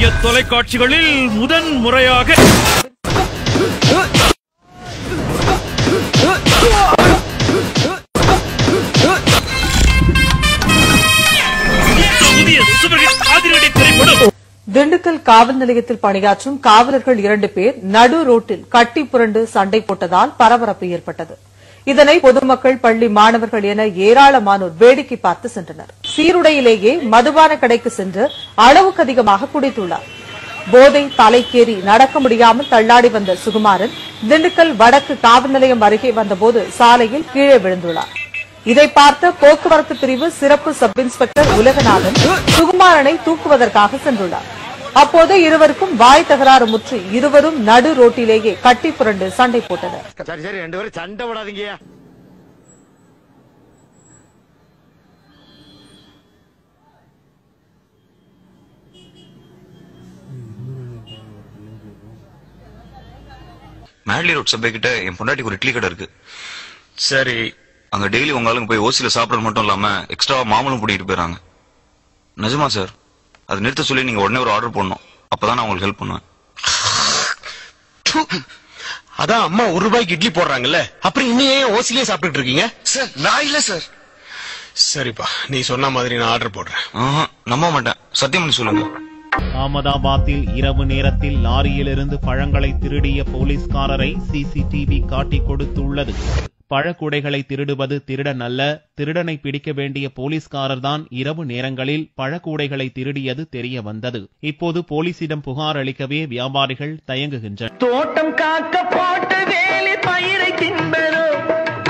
இந்திய தொலைக்காட்சிகளில் முதன் முறையாக திண்டுக்கல் காவல் நிலையத்தில் பணியாற்றும் காவலர்கள் 2 பேர் நடு ரோட்டில் கட்டி புரண்டு சண்டை போட்டதால் பரபரப்பு ஏற்பட்டது. இதனை பொதுமக்கள், பள்ளி மாணவர்கள் என ஏராளமானோர் வேடிக்கை பார்த்து சென்றனர். சீருடையிலேயே மதுபான கடைக்கு சென்று அளவுக்கு அதிகமாக குடித்துள்ளார். போதை தலைக்கேறி நடக்க முடியாமல் தள்ளாடி வந்த சுகுமாரன் திண்டுக்கல் வடக்கு காவல் நிலையம் அருகே வந்தபோது சாலையில் கீழே விழுந்துள்ளார். இதை பார்த்த போக்குவரத்து பிரிவு சிறப்பு சப் இன்ஸ்பெக்டர் உலகநாதன் சுகுமாரனை தூக்குவதற்காக சென்றுள்ளார். அப்போது இருவருக்கும் வாய் தகராறு முற்றி இருவரும் நடு ரோட்டிலேயே கட்டி புரண்டு சண்டை போட்டனர். சண்டை போடாதீங்க. மேட்லி ரோட் சபை கிட்ட என் பொண்டாட்டிக்கு ஒரு இட்லி கடை இருக்கு. சரி, அங்க டெய்லி உங்களாலும் போய் ஓசியில சாப்பிடறது மட்டும் இல்லாம எக்ஸ்ட்ரா மாமலும் கூட்டிட்டு போயிறாங்க. நிஜமா சார்? அது நிறுத்த சொல்லி நீங்க உடனே ஒரு ஆர்டர் போடணும். அப்பதான் நான் உங்களுக்கு ஹெல்ப் பண்ணுவேன். அதான் அம்மா ₹1 இட்லி போடுறாங்கல்ல, அப்புறம் இன்னும் ஏன் ஓசிலே சாப்பிட்டு இருக்கீங்க? சார் நான் இல்ல சார். சரிப்பா, நீ சொன்ன மாதிரி நான் ஆர்டர் போடுறேன். நம்ப மாட்டேன், சத்தியம் பண்ணி சொல்லுங்க. அகமதாபாத்தில் இரவு நேரத்தில் லாரியிலிருந்து பழங்களை திருடிய போலீஸ்காரரை சிசிடிவி காட்டிக் கொடுத்துள்ளது. பழக்கூடைகளை திருடுவது திருடன் அல்ல, திருடனை பிடிக்க வேண்டிய போலீஸ்காரர் தான் இரவு நேரங்களில் பழக்கூடைகளை திருடியது தெரிய வந்தது. இப்போது போலீசிடம் புகார் அளிக்கவே வியாபாரிகள் தயங்குகின்றனர். தோட்டம் காக்க போட்டு வேலி பயிரை தின்பதோ,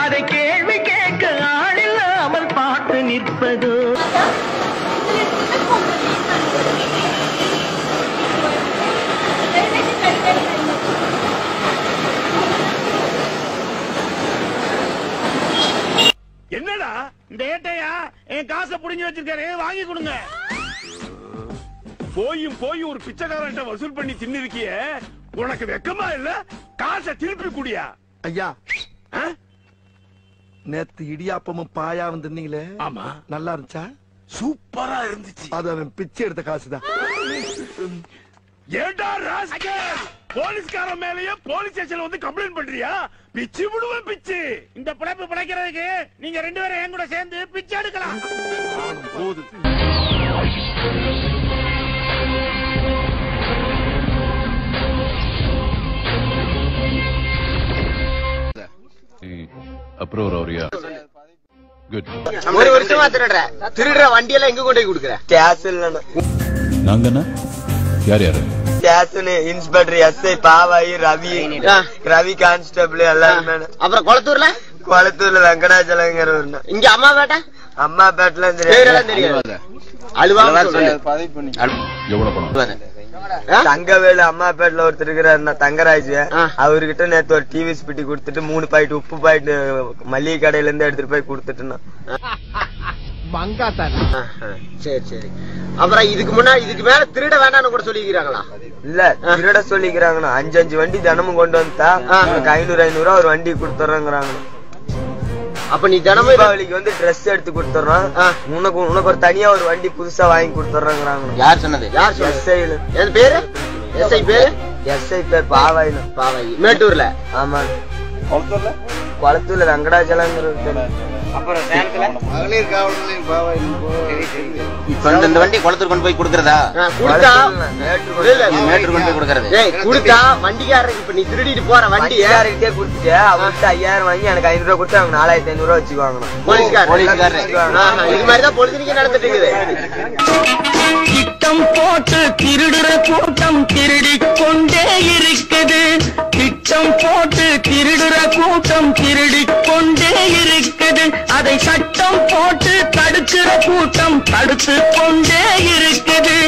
அதை கேள்வி கேட்க ஆளில்லாமல் பாட்டு நிற்பதோ. என்னடா இந்த ஏட்டையா என் காசை புடிஞ்சு வச்சிருக்காரு, வாங்கி கொடுங்க. போய் ஒரு பிச்சைக்காரன் வசூல் பண்ணி தின்னிருக்கிய, உனக்கு வெக்கமா இல்ல? காசை திருப்பி குடியா. ஐயா, நேத்து இடியாப்பமும் பாயாவும் தின்னீங்களே, ஆமா, நல்லா இருந்துச்சா? சூப்பரா இருந்துச்சு. அது அவன் பிச்சை எடுத்த காசுதான். ஏண்டா ராஸ்கல், போலீஸ்காரன் மேலயே போலீஸ் ஸ்டேஷன்ல வந்து கம்ப்ளைண்ட் பண்றியா? பிச்சு விடுவேன் பிச்சு. இந்த பிழைப்பு பிழைக்கிறதுக்கு நீங்க 2 பேரும் என் கூட சேர்ந்து பிச்சை எடுக்கலாம். போது அப்ரூவ் ஆவறியா? குட். ஒரு வருஷமா திருடுற வண்டியெல்லாம் எங்க கொண்டு போய் கொடுக்குற? ஸ்டேஷன்ல. நாங்கனா யார் யாரு? Station inspector, SI Pavayi, Ravi constable எல்லாருமே. அப்புறம் கொளத்தூர்ல வெங்கடாச்சலங்கிற. இங்க அம்மாபேட்டல தெரியாது. எவ்வளவு பணம்? தங்கவேலு அம்மாபேட்டில் ஒருத்தர் இருக்கிறாரு தங்கராஜ், அவர்கிட்ட நேத்து ஒரு டிவி ஸ்பிட்டி கொடுத்துட்டு 3 பாக்கெட் உப்பு பாக்கெட் மளிகை கடையில இருந்து எடுத்துட்டு போய் கொடுத்துட்டு. சரி. அப்புறம் இதுக்கு மேல திருட வேண்டாம்னு கூட சொல்லிக்கிறாங்களா? இல்ல, திருட சொல்லிக்கிறாங்கண்ணா. 5 வண்டி தினமும் கொண்டு வந்தா 500 ஒரு வண்டி கொடுத்துறாங்க. அப்ப நீ தினமும் தீபாவளிக்கு வந்து ட்ரெஸ் எடுத்து கொடுத்துறோம், உனக்கு ஒரு தனியா ஒரு வண்டி புதுசா வாங்கி கொடுத்துறாங்க. யார் சொன்னது? எஸ்ஐல. என் பேரு எஸ்ஐ பேர் பாவாயி. மேட்டூர்ல. ஆமா. கொளத்தூர்ல வெங்கடாச்சலங்கிற. அப்புறம் மகளிர் காவல் நிலையம் பாவாயி. இப்ப இந்த வண்டி குளத்தூர் கொண்டு போய் கொடுக்கறதா? மேட்டூர் கொண்டு போய் கொடுக்கறது. கொடுத்தா வண்டிக்காரருக்கு இப்ப நீ திருடிட்டு போற வண்டி யாருக்கிட்டே கொடுத்துட்டு அவர்கிட்ட 5000 வாங்கி எனக்கு 500 கொடுத்து அவங்க 4500 வச்சுக்குவாங்க. போலீஸ்காரர் இது மாதிரிதான் பொழுதுனிக்கு நடந்துட்டு இருக்குது. திட்டம் போட்டு திருடுற கூட்டம் திருடிக் கொண்டே இருக்குது. திட்டம் போட்டு திருடுற கூட்டம் திருடிக் கொண்டே இருக்குது. அதை சட்டம் போட்டு தடுக்கிற கூட்டம் தடுத்து கொண்டே இருக்குது.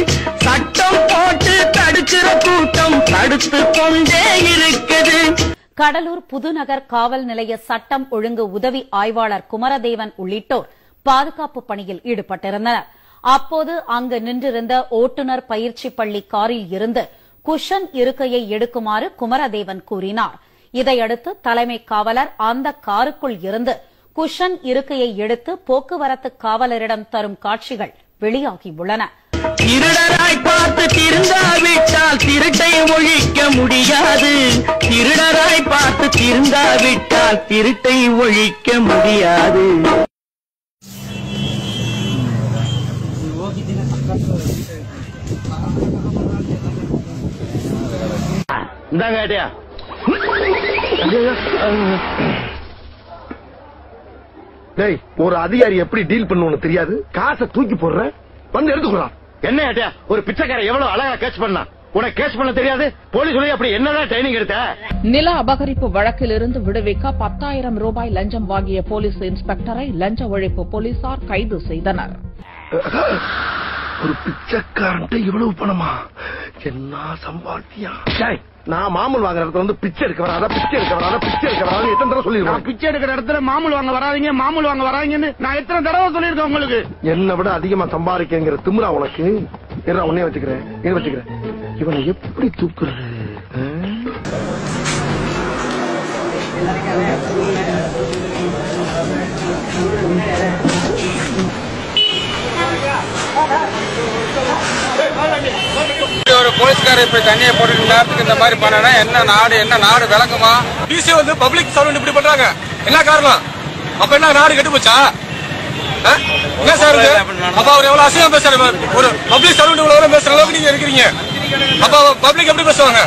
சட்டம் போட்டு தடுக்கிற கூட்டம் தடுத்து கொண்டே இருக்குது. கடலூர் புதுநகர் காவல் நிலைய சட்டம் ஒழுங்கு உதவி ஆய்வாளர் குமரதேவன் உள்ளிட்டோர் பாதுகாப்பு பணியில் ஈடுபட்டிருந்தனர். அப்போது அங்கு நின்றிருந்த ஓட்டுநர் பயிற்சி பள்ளி காரில் இருந்து குஷன் இருக்கையை எடுக்குமாறு குமரதேவன் கூறினார். இதையடுத்து தலைமை காவலர் அந்த காருக்குள் இருந்து குஷன் இருக்கையை எடுத்து போக்குவரத்து காவலரிடம் தரும் காட்சிகள் வெளியாகியுள்ளன. திருடராய் பார்த்து திருந்தாத இல்லாவிட்டால் திருட்டை ஒழிக்க முடியாது. இந்தாங்க ஐடியா. டேய், ஒரு அதிகாரி எப்படி டீல் பண்ணுவோன்னு தெரியாது, காசை தூக்கி போடுற, வந்து எடுத்துக்கலாம். என்ன ஐடியா? ஒரு பிச்சைக்காரன் எவ்வளவு அழகா கேட்ச் பண்ணா, உனக்கு கேட்ச் பண்ண தெரியாது? போலீஸ் சொல்லி அப்படி என்னதான் ட்ரைனிங் எடுத்த? நில அபகரிப்பு வழக்கில் இருந்து விடுவிக்க 10,000 ரூபாய் லஞ்சம் வாங்கிய போலீஸ் இன்ஸ்பெக்டரை லஞ்ச ஒழிப்பு போலீசார் கைது செய்தனர். ஒரு பிச்சைக்காரன்ட்ட இவ்வளவு பணமா? என்ன சம்பாத்தியா? நான் மாமூல் வாங்குற இடத்துல வந்து பிச்சை எடுக்க வராத, பிச்சை எடுக்க வராத, பிச்சை எடுக்க வராத எத்தனை தடவை சொல்லிருக்கேன்? பிச்சை எடுக்கிற இடத்துல மாமூல் வாங்க வராதீங்க, மாமூல் வாங்க வராங்கன்னு நான் எத்தனை தடவை சொல்லியிருக்கேன் உங்களுக்கு? என்னை விட அதிகமா சம்பாதிக்கிற திமிரா உனக்கு? என்ன உன்னே வச்சுக்கிறேன், இவனை எப்படி தூக்குறது? ஒரு போலீஸ்காரர் இப்ப தண்ணியை போட்டு நேரத்துக்கு இந்த மாதிரி பண்ணா என்ன நாடு விளக்குமா? டிசி வந்து பப்ளிக் சர்வெண்ட் இப்படி பண்றாங்க, என்ன காரணம்? அப்ப என்ன நாடு கெட்டு போச்சா? என்ன சார் அப்ப அவர் எவ்வளவு அசிங்கம் பேசுறாரு? ஒரு பப்ளிக் சர்வெண்ட் இவ்வளவு பேசுற அளவுக்கு நீங்க இருக்கிறீங்க, அப்ப பப்ளிக் எப்படி பேசுவாங்க?